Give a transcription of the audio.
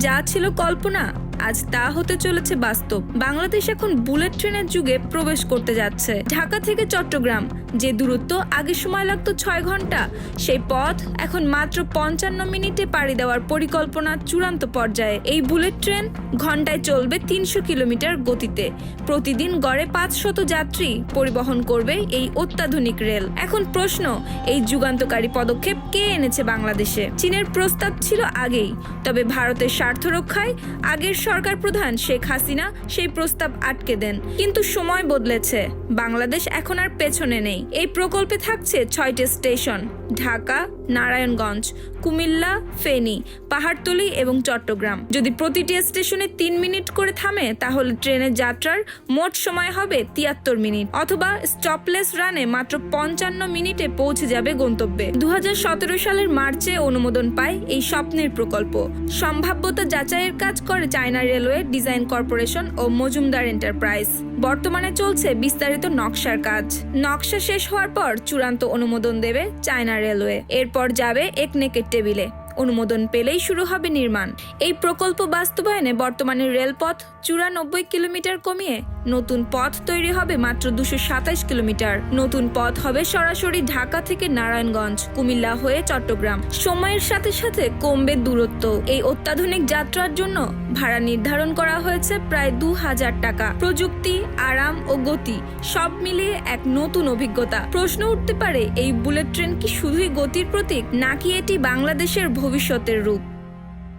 যা ছিল কল্পনা আজ তা হতে চলেছে বাস্তব। বাংলাদেশ এখন বুলেট ট্রেনের যুগে প্রবেশ করতে যাচ্ছে। ঢাকা থেকে চট্টগ্রাম যে দূরত্ব আগে সময় লাগতো 6 ঘন্টা, সেই পথ এখন মাত্র 55 মিনিটে পাড়ি দেওয়ার পরিকল্পনা চূড়ান্ত পর্যায়ে। এই বুলেট ট্রেন ঘন্টায় চলবে 300 কিলোমিটার গতিতে। প্রতিদিন গড়ে 500 যাত্রী পরিবহন করবে এই অত্যাধুনিক রেল। এখন প্রশ্ন, এই যুগান্তকারী পদক্ষেপ কে এনেছে বাংলাদেশে? চীনের প্রস্তাব ছিল আগেই, তবে ভারতের স্বার্থ রক্ষায় আগের সরকার প্রধান শেখ হাসিনা সেই প্রস্তাব আটকে দেন। কিন্তু সময় বদলেছে, বাংলাদেশ এখন আর পেছনে নেই। এই প্রকল্পে থাকছে 6টি স্টেশন: ঢাকা, নারায়ণগঞ্জ, কুমিল্লা, ফেনী, পাহাড়তলী এবং চট্টগ্রাম। যদি প্রতিটি স্টেশনে 3 মিনিট করে থামে, তাহলে ট্রেনের যাত্রার মোট সময় হবে 73 মিনিট, অথবা স্টপলেস রানে মাত্র 55 মিনিটে পৌঁছে যাবে গন্তব্যে। 2017 সালের মার্চে অনুমোদন পায় এই স্বপ্নের প্রকল্প। সম্ভাব্যতা যাচাইয়ের কাজ করে চায়না রেলওয়ে ডিজাইন কর্পোরেশন ও মজুমদার এন্টারপ্রাইজ। বর্তমানে চলছে বিস্তারিত নকশার কাজ। নকশা শেষ হওয়ার পর চূড়ান্ত অনুমোদন দেবে চায়না রেলওয়ে। এরপর যাবে একনেকের টেবিলে। অনুমোদন পেলেই শুরু হবে নির্মাণ। এই প্রকল্প বাস্তবায়নে বর্তমানে রেলপথ 94 কিলোমিটার কমিয়ে নতুন পথ তৈরি হবে মাত্র 227 কিলোমিটার। নতুন পথ হবে সরাসরি ঢাকা থেকে নারায়ণগঞ্জ, কুমিল্লা হয়ে চট্টগ্রাম। সময়ের সাথে সাথে কমবে দূরত্ব। এই অত্যাধুনিক যাত্রার জন্য ভাড়া নির্ধারণ করা হয়েছে প্রায় 2000 টাকা। প্রযুক্তি, আরাম ও গতি সব মিলিয়ে এক নতুন অভিজ্ঞতা। প্রশ্ন উঠতে পারে, এই বুলেট ট্রেন কি শুধুই গতির প্রতীক, নাকি এটি বাংলাদেশের ভবিষ্যতের রূপ?